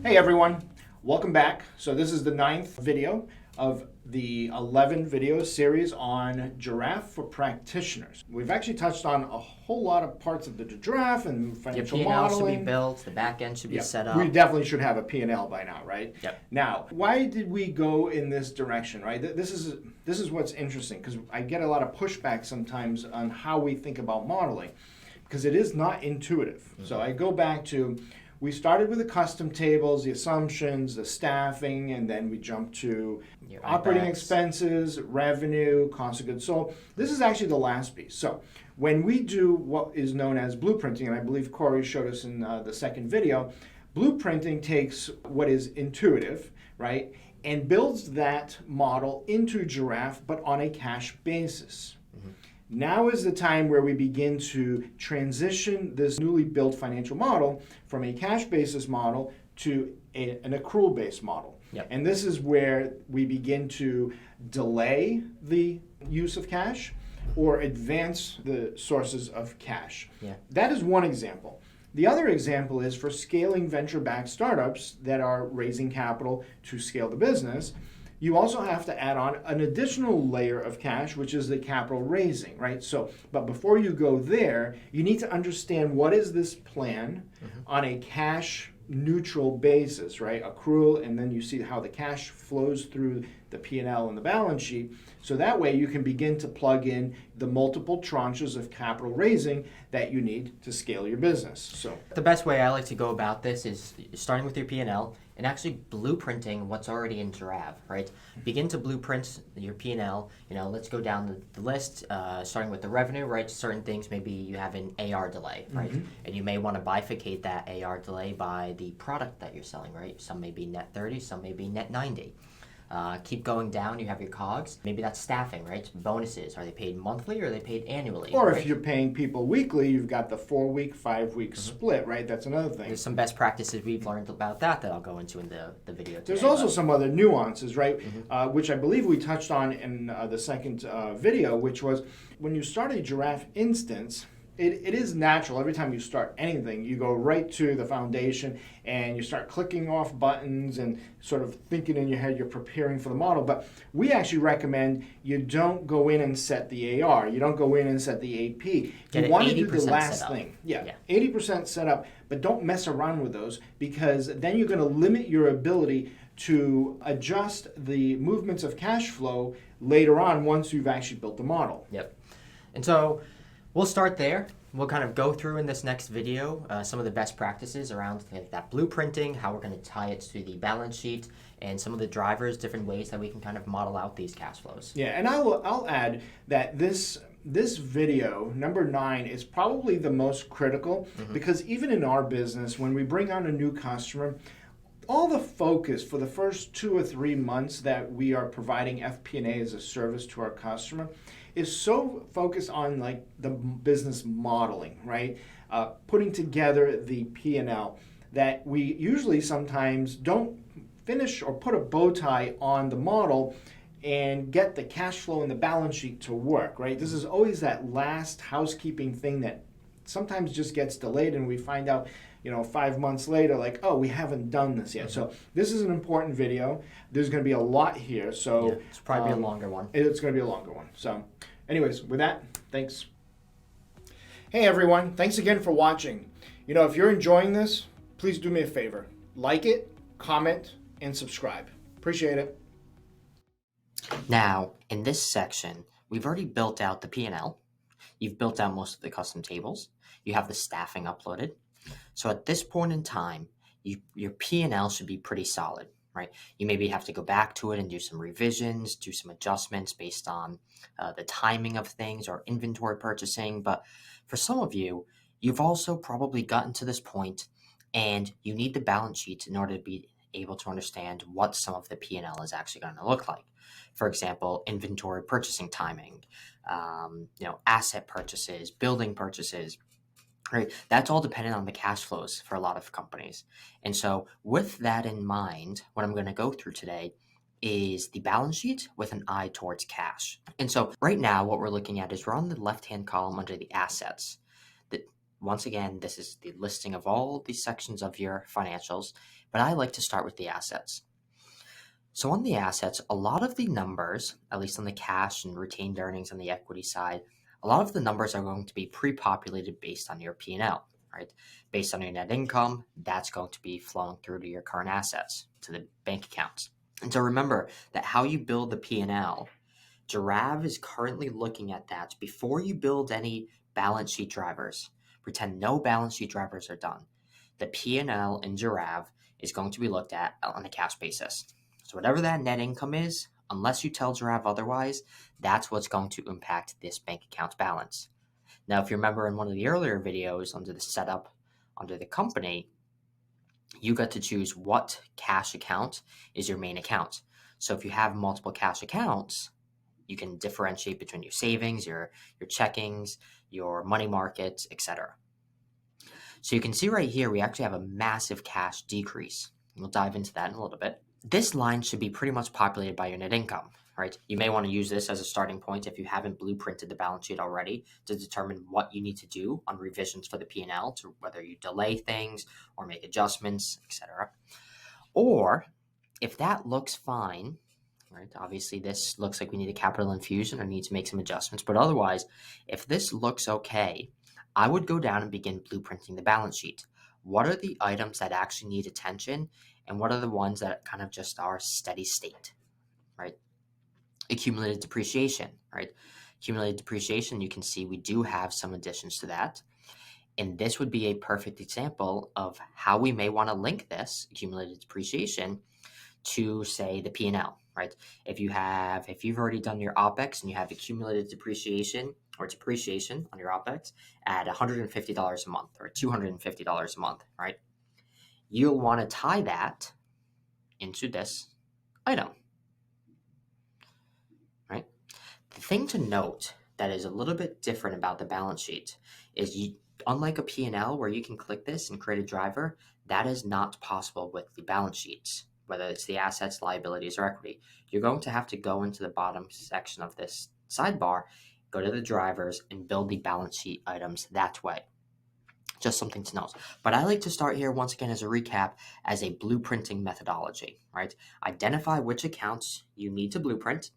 Hey everyone, welcome back. So this is the 9th video of the 11 video series on Giraffe for practitioners. We've actually touched on a whole lot of parts of the Giraffe and financial Your P&L modeling. should be built, the back end should be set up. We definitely should have a P&L by now, right? Yep. Now, why did we go in this direction, right? This is what's interesting, because I get a lot of pushback sometimes on how we think about modeling, because it is not intuitive. Mm-hmm. So I go back to, we started with the custom tables, the assumptions, the staffing, and then we jumped to Your operating OpEx. expenses, revenue, cost of goods sold. This is actually the last piece. So when we do what is known as blueprinting, and I believe Corey showed us in the second video, blueprinting takes what is intuitive, right, and builds that model into Giraffe, but on a cash basis. Mm-hmm. Now is the time where we begin to transition this newly built financial model from a cash basis model to an accrual based model. Yep. And this is where we begin to delay the use of cash or advance the sources of cash. Yeah. That is one example. The other example is for scaling venture-backed startups that are raising capital to scale the business. You also have to add on an additional layer of cash, which is the capital raising, right? So, but before you go there, you need to understand what is this plan on a cash neutral basis, right? Accrual, and then you see how the cash flows through the P&L and the balance sheet. So that way you can begin to plug in the multiple tranches of capital raising that you need to scale your business. So the best way I like to go about this is starting with your P&L and actually blueprinting what's already in Jirav, right? Begin to blueprint your P&L. Let's go down the list, starting with the revenue, right? Certain things, maybe you have an AR delay, right? Mm-hmm. And you may want to bifurcate that AR delay by the product that you're selling, right? Some may be net 30, some may be net 90. Keep going down, you have your COGS. Maybe that's staffing, right? Bonuses, are they paid monthly or are they paid annually? Or right? if you're paying people weekly, you've got the 4-week, 5-week split, right? That's another thing. There's some best practices we've learned about that I'll go into in the video today. There's also some other nuances, right? Which I believe we touched on in the second video, which was when you start a Giraffe instance, it is natural. Every time you start anything, you go right to the foundation and you start clicking off buttons and sort of thinking in your head you're preparing for the model. But we actually recommend you don't go in and set the AR. You don't go in and set the AP. You want to do the last thing. Yeah, 80% set up, but don't mess around with those, because then you're going to limit your ability to adjust the movements of cash flow later on once you've actually built the model. Yep. And so we'll start there. We'll kind of go through in this next video some of the best practices around that blueprinting, how we're going to tie it to the balance sheet, and some of the drivers, different ways that we can kind of model out these cash flows. Yeah, and I'll add that this video, number 9, is probably the most critical, because even in our business, when we bring on a new customer, all the focus for the first 2 or 3 months that we are providing FP&A as a service to our customer is so focused on like the business modeling, right? Putting together the P&L, that we usually sometimes don't finish or put a bow tie on the model and get the cash flow and the balance sheet to work, right? This is always that last housekeeping thing that sometimes just gets delayed, and we find out 5 months later, like, oh, we haven't done this yet. So this is an important video. There's going to be a lot here. So it's probably a longer one. It's going to be a longer one. So anyways, with that, thanks. Hey, everyone. Thanks again for watching. If you're enjoying this, please do me a favor. Like it, comment, and subscribe. Appreciate it. Now, in this section, we've already built out the P&L. You've built out most of the custom tables. You have the staffing uploaded. So at this point in time, your P&L should be pretty solid, right? You maybe have to go back to it and do some revisions, do some adjustments based on the timing of things or inventory purchasing. But for some of you, you've also probably gotten to this point and you need the balance sheet in order to be able to understand what some of the P&L is actually going to look like. For example, inventory purchasing timing, asset purchases, building purchases. Right, that's all dependent on the cash flows for a lot of companies. And so with that in mind, what I'm going to go through today is the balance sheet with an eye towards cash. And so right now what we're looking at is we're on the left-hand column under the assets. Once again, this is the listing of all the sections of your financials, but I like to start with the assets. So on the assets, a lot of the numbers, at least on the cash and retained earnings on the equity side, a lot of the numbers are going to be pre-populated based on your P&L, right? Based on your net income, that's going to be flowing through to your current assets, to the bank accounts. And so remember that how you build the P&L, Jirav is currently looking at that before you build any balance sheet drivers. Pretend no balance sheet drivers are done. The P&L in Jirav is going to be looked at on a cash basis. So whatever that net income is, unless you tell Jirav otherwise, that's what's going to impact this bank account balance. Now, if you remember in one of the earlier videos under the setup under the company, you got to choose what cash account is your main account. So if you have multiple cash accounts, you can differentiate between your savings, your checkings, your money markets, etc. So you can see right here, we actually have a massive cash decrease. We'll dive into that in a little bit. This line should be pretty much populated by your net income, right? You may want to use this as a starting point if you haven't blueprinted the balance sheet already to determine what you need to do on revisions for the P&L, to whether you delay things or make adjustments, etc. Or if that looks fine, right? Obviously, this looks like we need a capital infusion or need to make some adjustments. But otherwise, if this looks okay, I would go down and begin blueprinting the balance sheet. What are the items that actually need attention, and what are the ones that kind of just are steady state, right? Accumulated depreciation, right? Accumulated depreciation, you can see we do have some additions to that. And this would be a perfect example of how we may want to link this accumulated depreciation to, say, the P&L, right? If you've already done your OPEX and you have accumulated depreciation or depreciation on your OPEX at $150 a month or $250 a month, right? You'll want to tie that into this item, right? The thing to note that is a little bit different about the balance sheet is unlike a P&L where you can click this and create a driver, that is not possible with the balance sheets, whether it's the assets, liabilities, or equity. You're going to have to go into the bottom section of this sidebar, go to the drivers, and build the balance sheet items that way. Just something to note. But I like to start here once again as a recap as a blueprinting methodology, right? Identify which accounts you need to blueprint.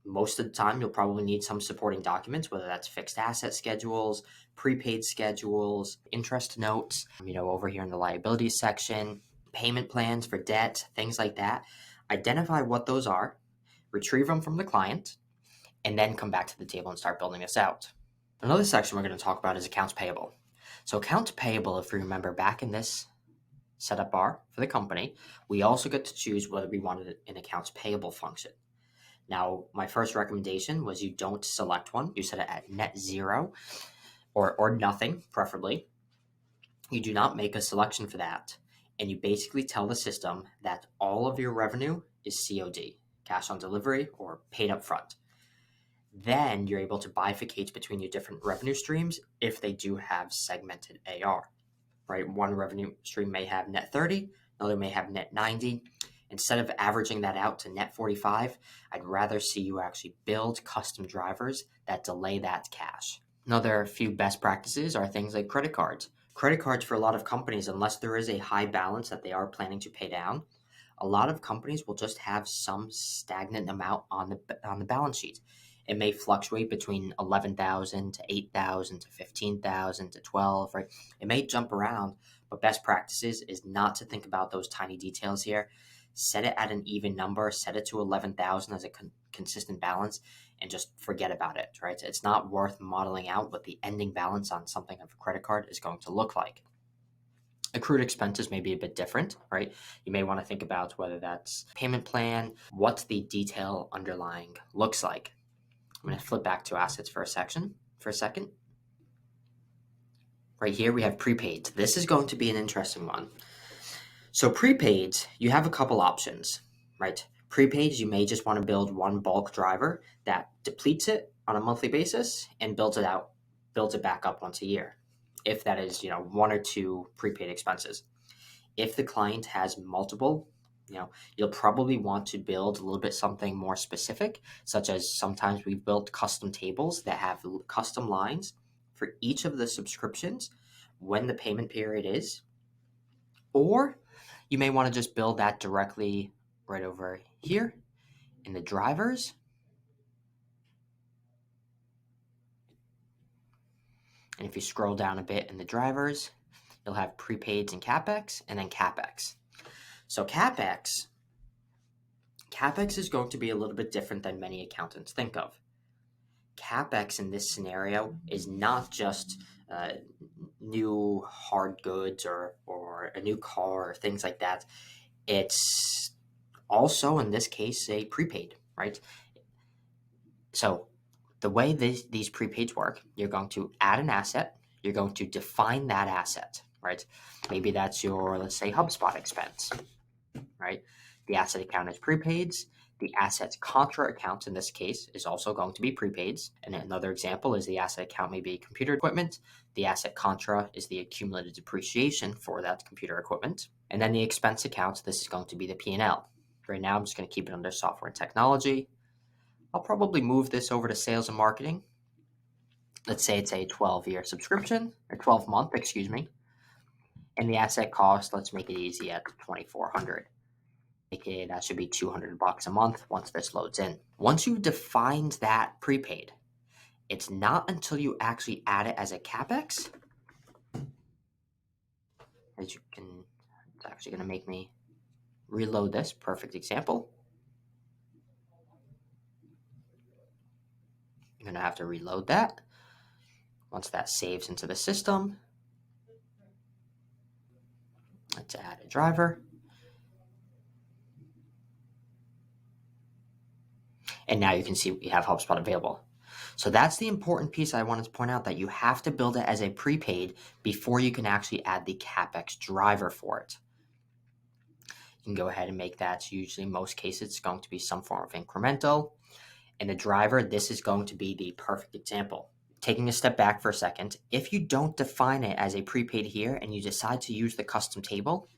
Most of the time, you'll probably need some supporting documents, whether that's fixed asset schedules, prepaid schedules, interest notes, over here in the liabilities section, payment plans for debt, things like that. Identify what those are, retrieve them from the client, and then come back to the table and start building this out. Another section we're going to talk about is accounts payable. So accounts payable, if you remember back in this setup bar for the company, we also get to choose whether we wanted an accounts payable function. Now, my first recommendation was you don't select one. You set it at net zero or nothing, preferably. You do not make a selection for that. And you basically tell the system that all of your revenue is COD, cash on delivery, or paid up front. Then you're able to bifurcate between your different revenue streams if they do have segmented AR, right? One revenue stream may have net 30, another may have net 90. Instead of averaging that out to net 45, I'd rather see you actually build custom drivers that delay that cash. Another few best practices are things like credit cards. Credit cards for a lot of companies, unless there is a high balance that they are planning to pay down, a lot of companies will just have some stagnant amount on the balance sheet. It may fluctuate between 11,000 to 8,000 to 15,000 to 12, right? It may jump around, but best practices is not to think about those tiny details here. Set it at an even number, set it to 11,000 as a consistent balance, and just forget about it, right? It's not worth modeling out what the ending balance on something of a credit card is going to look like. Accrued expenses may be a bit different, right? You may want to think about whether that's payment plan, what the detail underlying looks like. I'm going to flip back to assets for a second. Right here we have prepaids. This is going to be an interesting one. So prepaids, you have a couple options, right? Prepaids, you may just want to build one bulk driver that depletes it on a monthly basis and builds it back up once a year. If that is, one or two prepaid expenses. If the client has multiple, you'll probably want to build a little bit something more specific, such as sometimes we've built custom tables that have custom lines for each of the subscriptions when the payment period is, or you may want to just build that directly right over here in the drivers. And if you scroll down a bit in the drivers, you'll have prepaids and CapEx, and then CapEx. So CapEx is going to be a little bit different than many accountants think of. CapEx in this scenario is not just new hard goods or a new car or things like that. It's also, in this case, a prepaid, right? So the way these prepaids work, you're going to add an asset, you're going to define that asset, right? Maybe that's your, let's say, HubSpot expense, right? The asset account is prepaids. The asset contra account in this case is also going to be prepaids. And another example is the asset account may be computer equipment. The asset contra is the accumulated depreciation for that computer equipment. And then the expense account, this is going to be the P&L. Right now, I'm just going to keep it under software and technology. I'll probably move this over to sales and marketing. Let's say it's a 12-year subscription, or 12-month, excuse me. And the asset cost, let's make it easy at $2,400. Okay, that should be $200 a month once this loads in. Once you've defined that prepaid, it's not until you actually add it as a CapEx, as you can, it's actually going to make me reload this. Perfect example. You're going to have to reload that. Once that saves into the system, let's add a driver. And now you can see we have HubSpot available. So that's the important piece I wanted to point out, that you have to build it as a prepaid before you can actually add the CapEx driver for it. You can go ahead and make that. Usually in most cases, it's going to be some form of incremental. And the driver, this is going to be the perfect example. Taking a step back for a second, if you don't define it as a prepaid here and you decide to use the custom table,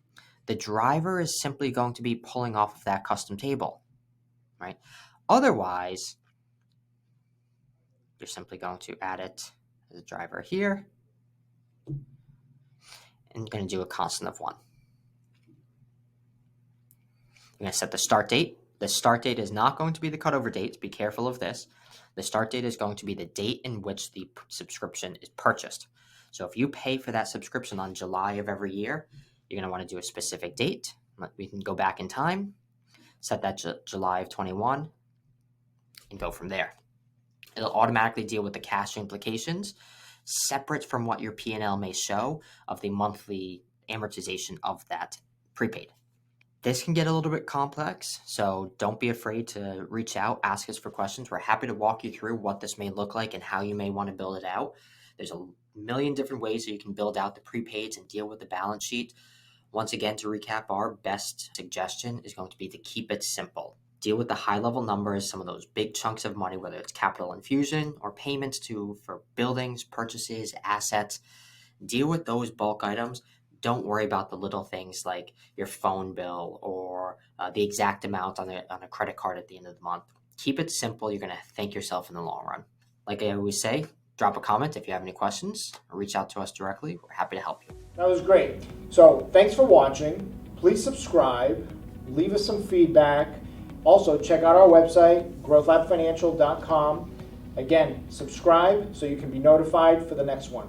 the driver is simply going to be pulling off of that custom table, right? Otherwise, you're simply going to add it as a driver here, and you're going to do a constant of 1. You're going to set the start date. The start date is not going to be the cutover date. Be careful of this. The start date is going to be the date in which the subscription is purchased. So if you pay for that subscription on July of every year, you're going to want to do a specific date. We can go back in time, set that July of 21, and go from there. It'll automatically deal with the cash implications separate from what your P&L may show of the monthly amortization of that prepaid. This can get a little bit complex, so don't be afraid to reach out, ask us for questions. We're happy to walk you through what this may look like and how you may want to build it out. There's a million different ways that you can build out the prepaids and deal with the balance sheet. Once again, to recap, our best suggestion is going to be to keep it simple. Deal with the high-level numbers, some of those big chunks of money, whether it's capital infusion or payments for buildings, purchases, assets. Deal with those bulk items. Don't worry about the little things like your phone bill or the exact amount on a credit card at the end of the month. Keep it simple. You're going to thank yourself in the long run. Like I always say, drop a comment if you have any questions or reach out to us directly. We're happy to help you. That was great. So thanks for watching. Please subscribe. Leave us some feedback. Also, check out our website, growthlabfinancial.com. Again, subscribe so you can be notified for the next one.